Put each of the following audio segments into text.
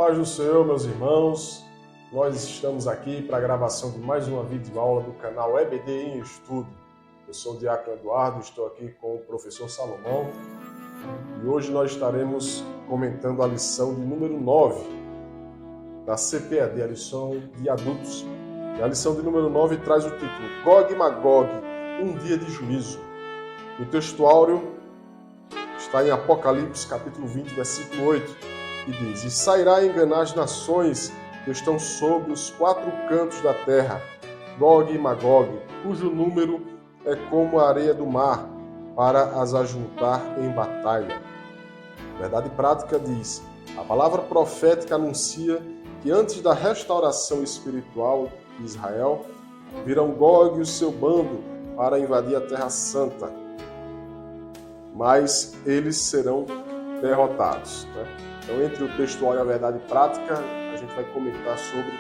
paz do Senhor, meus irmãos. Nós estamos aqui para a gravação de mais uma videoaula do canal EBD em Estudo. Eu sou o Diácono Eduardo, estou aqui com o professor Salomão e hoje nós estaremos comentando a lição de número 9 da CPAD, a lição de adultos. E a lição de número 9 traz o título Gog e Magog, um dia de juízo. O texto áureo está em Apocalipse, capítulo 20, versículo 8, e diz: E sairá enganar as nações que estão sobre os quatro cantos da terra, Gog e Magog, cujo número é como a areia do mar, para as ajuntar em batalha. Verdade prática diz: a palavra profética anuncia que antes da restauração espiritual de Israel, virão Gog e o seu bando para invadir a Terra Santa, mas eles serão derrotados. Então, entre o textual e a verdade prática, a gente vai comentar sobre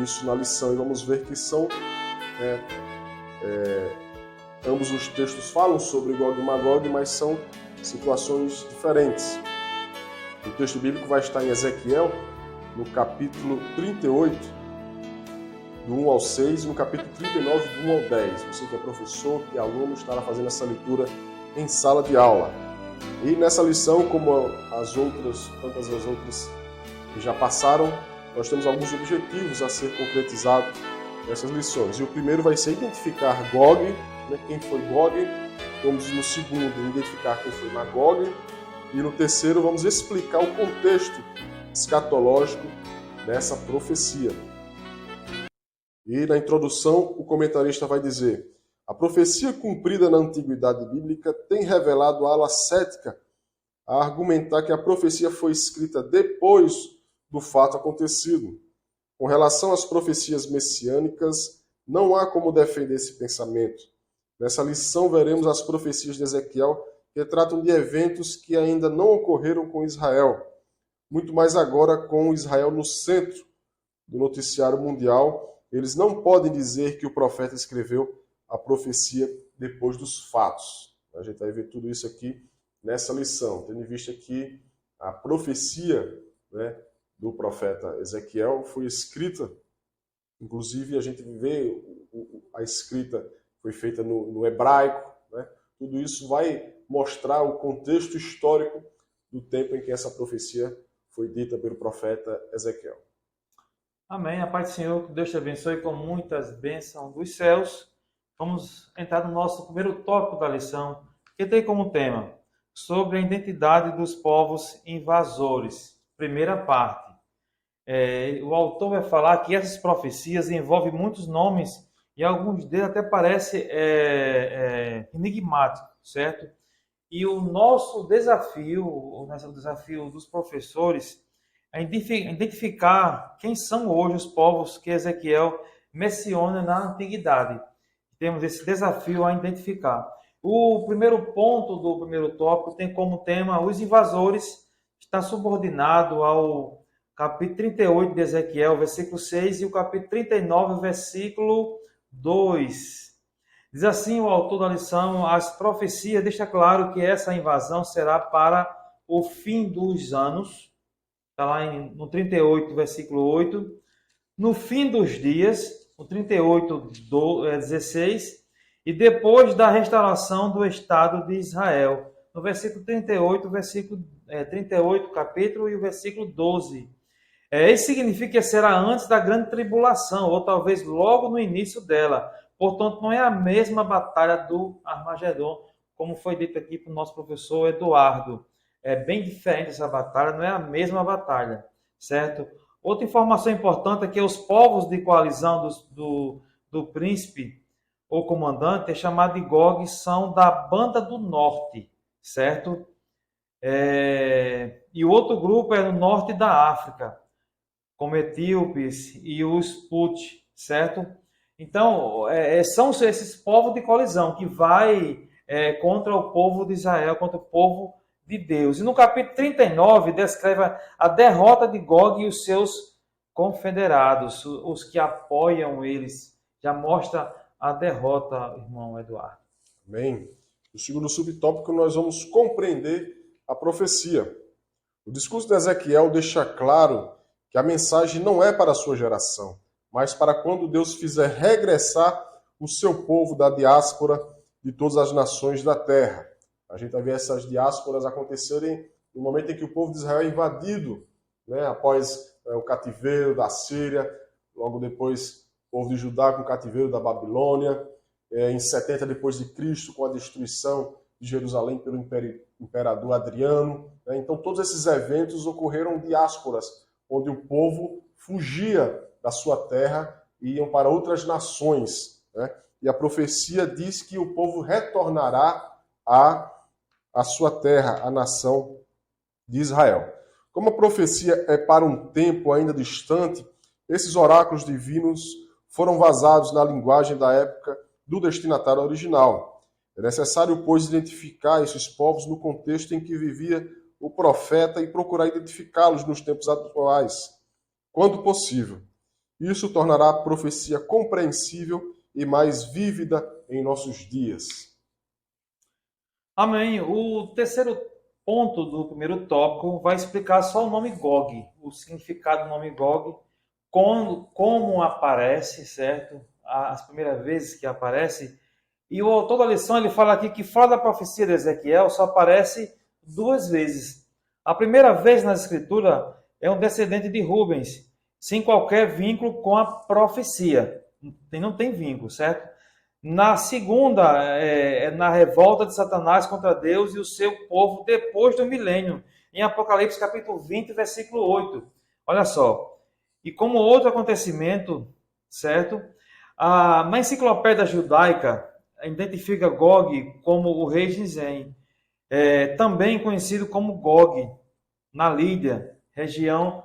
isso na lição e vamos ver que são ambos os textos falam sobre Gog e Magog, mas são situações diferentes. O texto bíblico vai estar em Ezequiel, no capítulo 38, do 1 ao 6, e no capítulo 39, do 1 ao 10. Você que é professor, que é aluno, estará fazendo essa leitura em sala de aula. E nessa lição, como tantas as outras que já passaram, nós temos alguns objetivos a ser concretizados nessas lições. E o primeiro vai ser identificar Gog, quem foi Gog. Vamos no segundo identificar quem foi Magog. E no terceiro vamos explicar o contexto escatológico dessa profecia. E na introdução o comentarista vai dizer: a profecia cumprida na antiguidade bíblica tem revelado a ala cética a argumentar que a profecia foi escrita depois do fato acontecido. Com relação às profecias messiânicas, não há como defender esse pensamento. Nessa lição veremos as profecias de Ezequiel que tratam de eventos que ainda não ocorreram com Israel, muito mais agora com Israel no centro do noticiário mundial. Eles não podem dizer que o profeta escreveu a profecia depois dos fatos. A gente vai ver tudo isso aqui nessa lição, tendo em vista que a profecia do profeta Ezequiel foi escrita, inclusive a gente vê a escrita foi feita no hebraico. Tudo isso vai mostrar o contexto histórico do tempo em que essa profecia foi dita pelo profeta Ezequiel. Amém. A paz do Senhor, que Deus te abençoe com muitas bênçãos dos céus. Vamos entrar no nosso primeiro tópico da lição, que tem como tema sobre a identidade dos povos invasores. Primeira parte. O autor vai falar que essas profecias envolvem muitos nomes e alguns deles até parecem enigmáticos, certo? E o nosso desafio, o desafio dos professores, é identificar quem são hoje os povos que Ezequiel menciona na antiguidade. Temos esse desafio a identificar. O primeiro ponto do primeiro tópico tem como tema os invasores, está subordinado ao capítulo 38 de Ezequiel, versículo 6, e o capítulo 39, versículo 2. Diz assim o autor da lição: as profecias deixa claro que essa invasão será para o fim dos anos. Está lá no 38, versículo 8. No fim dos dias, no 38, 16, e depois da restauração do Estado de Israel. No versículo 38, versículo 38, capítulo, e o versículo 12. Isso significa que será antes da grande tribulação, ou talvez logo no início dela. Portanto, não é a mesma batalha do Armagedon, como foi dito aqui para o nosso professor Eduardo. É bem diferente essa batalha, não é a mesma batalha, certo? Outra informação importante é que os povos de coalizão do príncipe ou comandante, chamado de Gog, são da Banda do Norte, certo? E o outro grupo é no norte da África, como etíopes e os Put, certo? Então, são esses povos de colisão que vai contra o povo de Israel, contra o povo de Deus. E no capítulo 39 descreve a derrota de Gog e os seus confederados, os que apoiam eles. Já mostra a derrota, irmão Eduardo. Amém. No segundo subtópico nós vamos compreender a profecia. O discurso de Ezequiel deixa claro que a mensagem não é para a sua geração, mas para quando Deus fizer regressar o seu povo da diáspora de todas as nações da terra. A gente vai ver essas diásporas acontecerem no momento em que o povo de Israel é invadido, né, após o cativeiro da Síria, logo depois o povo de Judá com o cativeiro da Babilônia, em 70 depois de Cristo, com a destruição de Jerusalém pelo imperador Adriano. Então todos esses eventos ocorreram diásporas, onde o povo fugia da sua terra e iam para outras nações, né? E a profecia diz que o povo retornará à sua terra, à nação de Israel. Como a profecia é para um tempo ainda distante, esses oráculos divinos foram vazados na linguagem da época do destinatário original. É necessário, pois, identificar esses povos no contexto em que vivia o profeta e procurar identificá-los nos tempos atuais, quando possível. Isso tornará a profecia compreensível e mais vívida em nossos dias. Amém. O terceiro ponto do primeiro tópico vai explicar só o nome Gog, o significado do nome Gog, como aparece, certo? As primeiras vezes que aparece. E o autor da lição ele fala aqui que fora da profecia de Ezequiel só aparece 2 vezes. A primeira vez na escritura é um descendente de Rubens, sem qualquer vínculo com a profecia. Não tem vínculo, certo? Na segunda, é na revolta de Satanás contra Deus e o seu povo depois do milênio, em Apocalipse capítulo 20, versículo 8. Olha só. E como outro acontecimento, certo? Na enciclopédia judaica, identifica Gog como o rei Gizem, também conhecido como Gog, na Lídia, região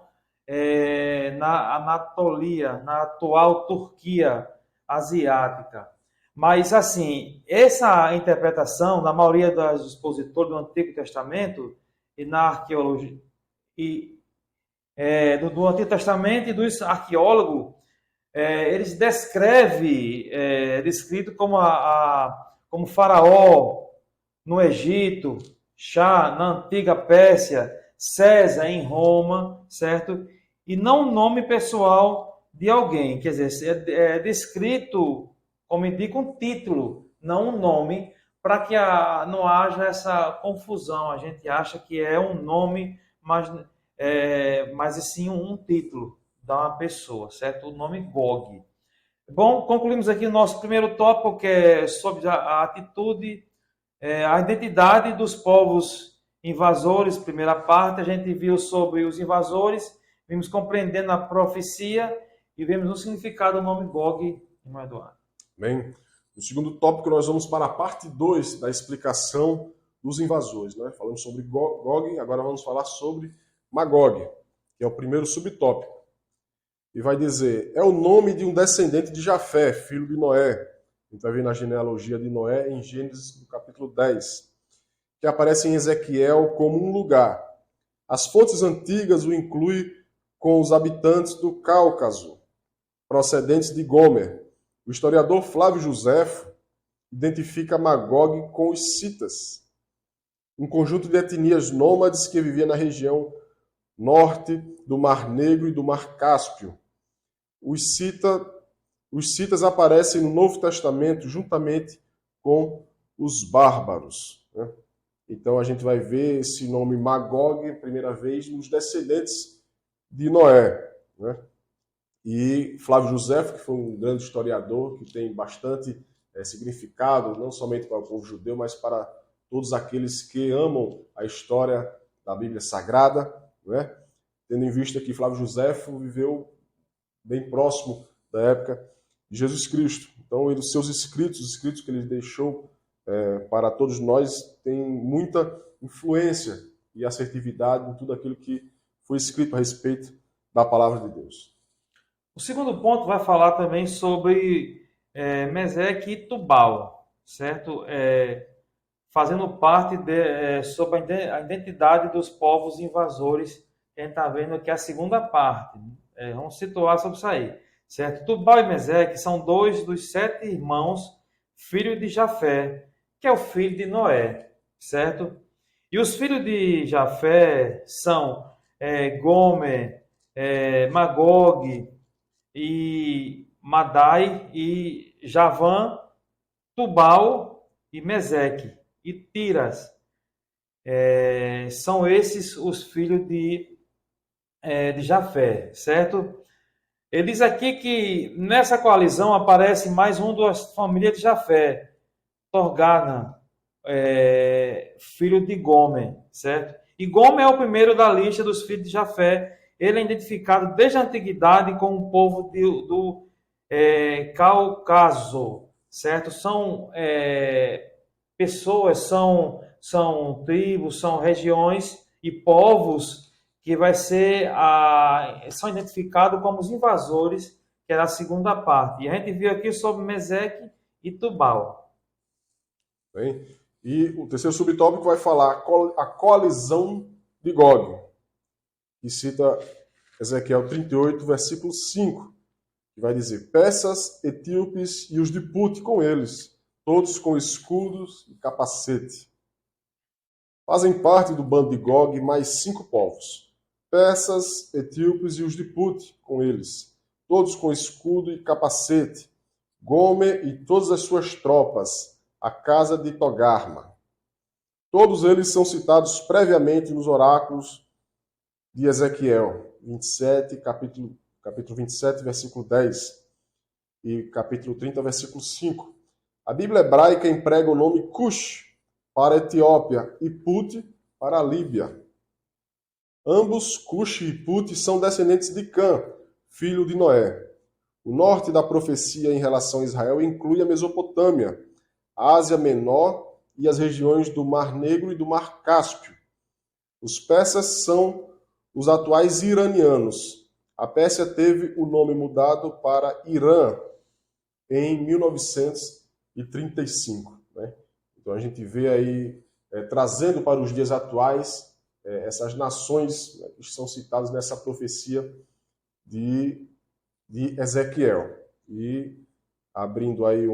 na Anatolia, na atual Turquia asiática. Mas, assim, essa interpretação, na maioria dos expositores do Antigo Testamento e na arqueologia, do Antigo Testamento e dos arqueólogos, eles descrevem, descrito como Faraó no Egito, Shah na antiga Pérsia, César em Roma, certo? E não o nome pessoal de alguém, quer dizer, é descrito, como indica, um título, não um nome, para que não haja essa confusão. A gente acha que é um nome, mas sim um título de uma pessoa, certo? O nome Gog. Bom, concluímos aqui o nosso primeiro tópico, que é sobre a atitude, a identidade dos povos invasores. Primeira parte, a gente viu sobre os invasores, vimos compreendendo a profecia e vimos o significado do nome Gog, irmão Eduardo. Bem, no segundo tópico nós vamos para a parte 2 da explicação dos invasores, né? Falamos sobre Gog, agora vamos falar sobre Magog, que é o primeiro subtópico. E vai dizer, é o nome de um descendente de Jafé, filho de Noé. A gente vai ver na genealogia de Noé em Gênesis, no capítulo 10, que aparece em Ezequiel como um lugar. As fontes antigas o incluem com os habitantes do Cáucaso, procedentes de Gomer. O historiador Flávio Joséfo identifica Magog com os citas, um conjunto de etnias nômades que vivia na região norte do Mar Negro e do Mar Cáspio. Os citas aparecem no Novo Testamento juntamente com os bárbaros, né? Então a gente vai ver esse nome Magog, primeira vez, nos descendentes de Noé, né? E Flávio Joséfo, que foi um grande historiador, que tem bastante significado, não somente para o povo judeu, mas para todos aqueles que amam a história da Bíblia Sagrada, né? Tendo em vista que Flávio Joséfo viveu bem próximo da época de Jesus Cristo. Então, os seus escritos, os escritos que ele deixou para todos nós, têm muita influência e assertividade em tudo aquilo que foi escrito a respeito da palavra de Deus. O segundo ponto vai falar também sobre Meseque e Tubal, certo? Fazendo parte sobre a identidade dos povos invasores, que a gente está vendo aqui a segunda parte. Vamos situar sobre isso aí, certo? Tubal e Meseque são 2 dos 7 irmãos, filhos de Jafé, que é o filho de Noé, certo? E os filhos de Jafé são Gomer, Magog e Madai e Javã, Tubal e Meseque e Tiras. São esses os filhos de Jafé, certo? Ele diz aqui que nessa coalizão aparece mais um das famílias de Jafé, Torgana, filho de Gomer, certo? E Gomer é o primeiro da lista dos filhos de Jafé. Ele é identificado desde a antiguidade com o povo do Cáucaso, certo? São pessoas, são tribos, são regiões e povos que são identificados como os invasores, que era a segunda parte. E a gente viu aqui sobre Meseque e Tubal. Bem, e o terceiro subtópico vai falar a coalizão de Gog, que cita Ezequiel 38, versículo 5, que vai dizer: persas, etíopes e os de Put com eles, todos com escudos e capacete. Fazem parte do bando de Gog mais 5 povos: persas, etíopes e os de Put com eles, todos com escudo e capacete, Gomer e todas as suas tropas, a casa de Togarma. Todos eles são citados previamente nos oráculos de Ezequiel 27, capítulo 27, versículo 10 e capítulo 30, versículo 5. A Bíblia hebraica emprega o nome Cush para a Etiópia e Put para a Líbia. Ambos, Cush e Put, são descendentes de Cã, filho de Noé. O norte da profecia em relação a Israel inclui a Mesopotâmia, a Ásia Menor e as regiões do Mar Negro e do Mar Cáspio. Os persas são os atuais iranianos. A Pérsia teve o nome mudado para Irã em 1935. Né? Então a gente vê aí, trazendo para os dias atuais, essas nações, né, que são citadas nessa profecia de Ezequiel. E abrindo aí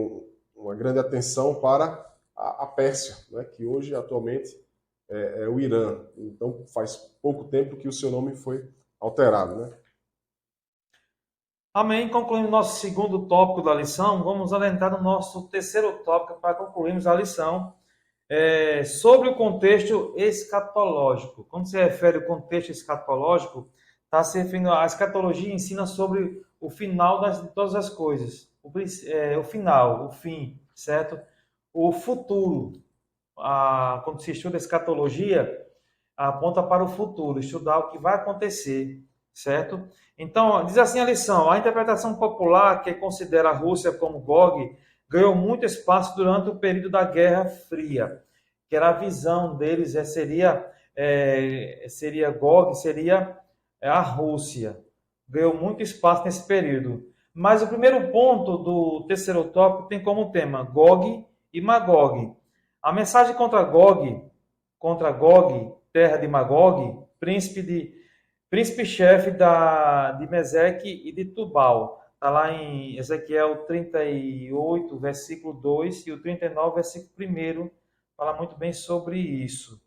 uma grande atenção para a Pérsia, né, que hoje, atualmente, é o Irã. Então, faz pouco tempo que o seu nome foi alterado. Né? Amém. Concluindo nosso segundo tópico da lição, vamos adentrar no nosso terceiro tópico para concluirmos a lição, sobre o contexto escatológico. Quando se refere ao contexto escatológico, está se referindo a escatologia ensina sobre o final de todas as coisas, o final, o fim, certo? O futuro. Quando se estuda escatologia, aponta para o futuro, estudar o que vai acontecer, certo? Então, diz assim a lição: a interpretação popular, que considera a Rússia como Gog, ganhou muito espaço durante o período da Guerra Fria, que era a visão deles, seria Gog, seria a Rússia. Ganhou muito espaço nesse período. Mas o primeiro ponto do terceiro tópico tem como tema Gog e Magog. A mensagem contra Gog, terra de Magog, príncipe-chefe de Meseque e de Tubal. Está lá em Ezequiel 38, versículo 2 e o 39, versículo 1, fala muito bem sobre isso.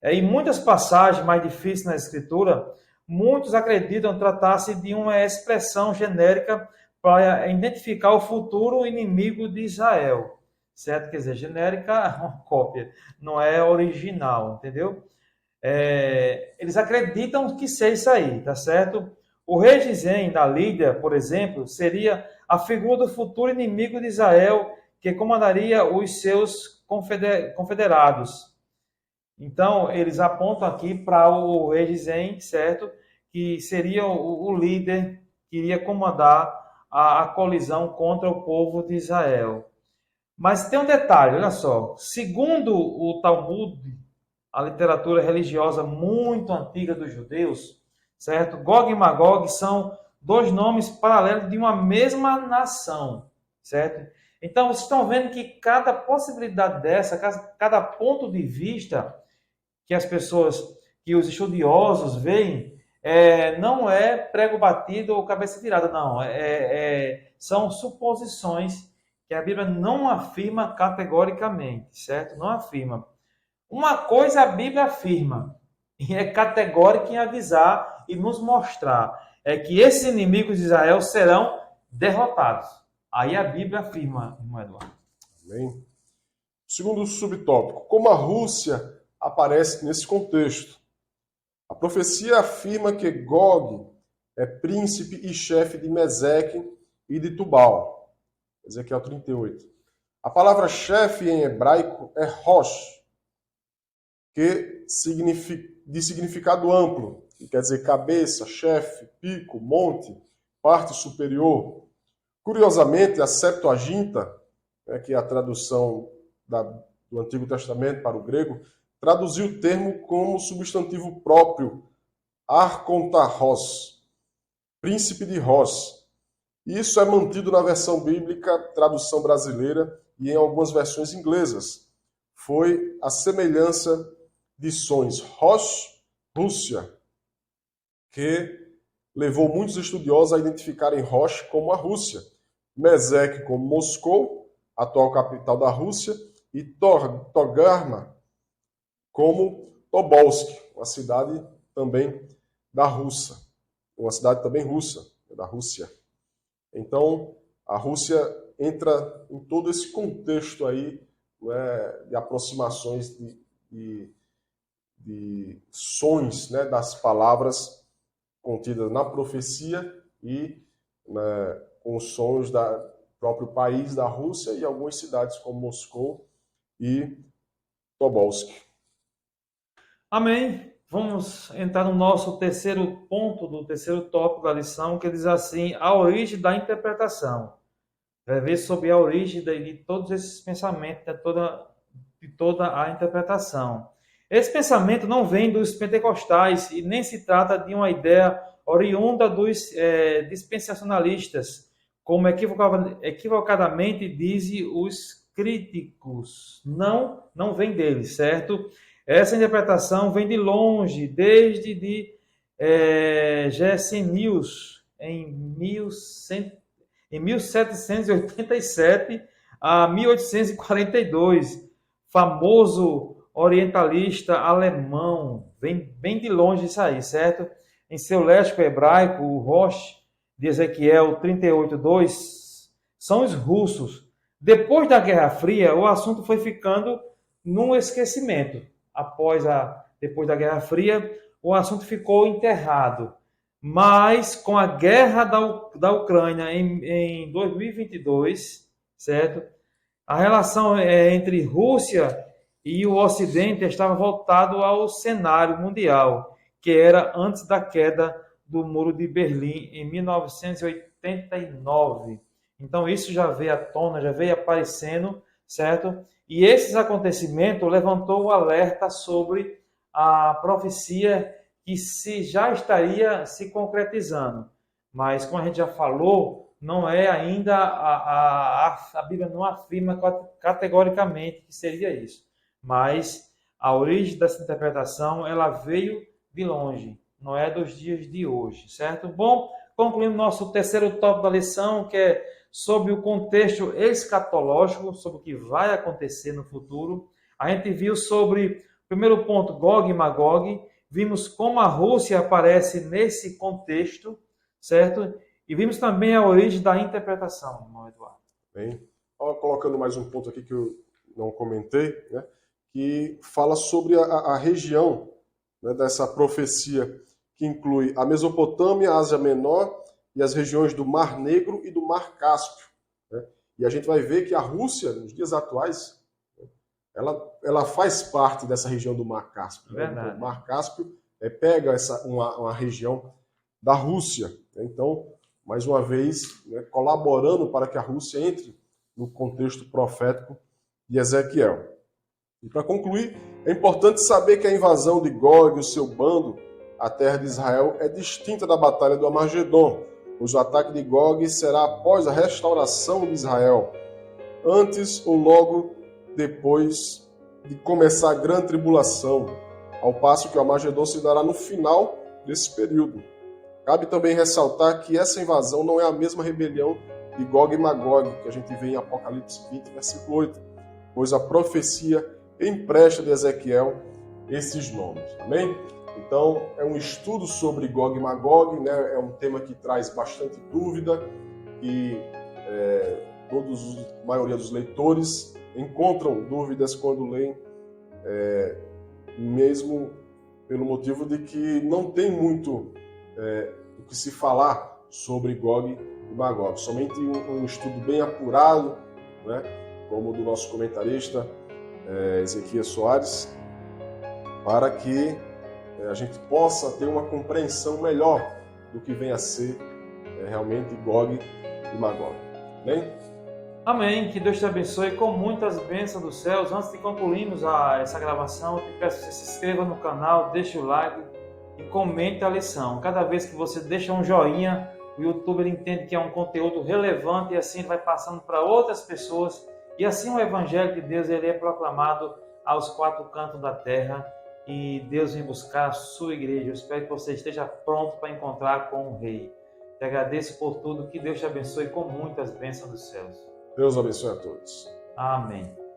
Em muitas passagens mais difíceis na Escritura, muitos acreditam tratar-se de uma expressão genérica para identificar o futuro inimigo de Israel. Certo? Quer dizer, genérica é uma cópia, não é original, entendeu? Eles acreditam que seja isso aí, tá certo? O rei Gizem da Lídia, por exemplo, seria a figura do futuro inimigo de Israel que comandaria os seus confederados. Então, eles apontam aqui para o rei Gizem, certo? Que seria o líder que iria comandar a colisão contra o povo de Israel. Mas tem um detalhe, olha só. Segundo o Talmud, a literatura religiosa muito antiga dos judeus, certo? Gog e Magog são dois nomes paralelos de uma mesma nação, certo? Então, vocês estão vendo que cada possibilidade dessa, cada ponto de vista que as pessoas, que os estudiosos veem, não é prego batido ou cabeça virada, não. São suposições que a Bíblia não afirma categoricamente, certo? Não afirma. Uma coisa a Bíblia afirma, e é categórica em avisar e nos mostrar. é que esses inimigos de Israel serão derrotados. Aí a Bíblia afirma, irmão Eduardo. Amém. Segundo subtópico, como a Rússia aparece nesse contexto? A profecia afirma que Gog é príncipe e chefe de Meseque e de Tubal. Ezequiel 38. A palavra chefe em hebraico é Rosh, que de significado amplo, que quer dizer cabeça, chefe, pico, monte, parte superior. Curiosamente, a Septuaginta, que é a tradução do Antigo Testamento para o grego, traduziu o termo como substantivo próprio, Arcontarros, príncipe de Ros. Isso é mantido na versão bíblica, tradução brasileira e em algumas versões inglesas. Foi a semelhança de sons Rosh, Rússia, que levou muitos estudiosos a identificarem Rosh como a Rússia, Mesec como Moscou, atual capital da Rússia, e Togarma como Tobolsk, uma cidade também da Rússia, uma cidade também russa, da Rússia. Então, a Rússia entra em todo esse contexto aí, né, de aproximações de sons, né, das palavras contidas na profecia e, né, com os sons do próprio país da Rússia e algumas cidades como Moscou e Tobolsk. Amém. Vamos entrar no nosso terceiro ponto, do terceiro tópico da lição, que diz assim, a origem da interpretação. Vai ver sobre a origem de todos esses pensamentos, de toda a interpretação. Esse pensamento não vem dos pentecostais e nem se trata de uma ideia oriunda dos dispensacionalistas, como equivocadamente dizem os críticos. Não vem deles, certo? Essa interpretação vem de longe, desde Gesenius, em 1787 a 1842, famoso orientalista alemão, vem bem de longe isso aí, certo? Em seu léxico hebraico, o Rosh, de Ezequiel 38:2, são os russos. Depois da Guerra Fria, o assunto foi ficando num esquecimento. Depois da Guerra Fria, o assunto ficou enterrado. Mas com a guerra da Ucrânia em 2022, certo? A relação entre Rússia e o Ocidente estava voltado ao cenário mundial, que era antes da queda do Muro de Berlim em 1989. Então isso já veio à tona, já veio aparecendo, certo? E esses acontecimentos levantou o alerta sobre a profecia que já estaria se concretizando. Mas, como a gente já falou, não é ainda, a Bíblia não afirma categoricamente que seria isso. Mas a origem dessa interpretação, ela veio de longe, não é dos dias de hoje, certo? Bom, concluindo nosso terceiro tópico da lição, que é sobre o contexto escatológico, sobre o que vai acontecer no futuro. A gente viu sobre, primeiro ponto, Gog e Magog, vimos como a Rússia aparece nesse contexto, certo? E vimos também a origem da interpretação, irmão Eduardo. Bem, colocando mais um ponto aqui que eu não comentei, né, que fala sobre a região, né, dessa profecia, que inclui a Mesopotâmia, a Ásia Menor e as regiões do Mar Negro e do Mar Cáspio, né? E a gente vai ver que a Rússia, nos dias atuais, ela faz parte dessa região do Mar Cáspio. Né? O Mar Cáspio pega uma região da Rússia. Né? Então, mais uma vez, né, colaborando para que a Rússia entre no contexto profético de Ezequiel. E para concluir, é importante saber que a invasão de Gog e o seu bando à terra de Israel é distinta da batalha do Armagedon, pois o ataque de Gog será após a restauração de Israel, antes ou logo depois de começar a grande tribulação, ao passo que o Armagedon se dará no final desse período. Cabe também ressaltar que essa invasão não é a mesma rebelião de Gog e Magog, que a gente vê em Apocalipse 20, versículo 8, pois a profecia empresta de Ezequiel esses nomes. Amém? Então, é um estudo sobre Gog e Magog, né? É um tema que traz bastante dúvida e a maioria dos leitores encontram dúvidas quando leem, mesmo pelo motivo de que não tem muito o que se falar sobre Gog e Magog. Somente um estudo bem apurado, né? Como o do nosso comentarista Ezequias Soares, para que a gente possa ter uma compreensão melhor do que vem a ser realmente Gog e Magog. Bem? Amém. Que Deus te abençoe com muitas bênçãos dos céus. Antes de concluirmos essa gravação, eu te peço que você se inscreva no canal, deixe o like e comente a lição. Cada vez que você deixa um joinha, o YouTube ele entende que é um conteúdo relevante e assim ele vai passando para outras pessoas. E assim o Evangelho de Deus ele é proclamado aos quatro cantos da terra e Deus vem buscar a sua igreja. Eu espero que você esteja pronto para encontrar com o Rei. Te agradeço por tudo. Que Deus te abençoe com muitas bênçãos dos céus. Deus abençoe a todos. Amém.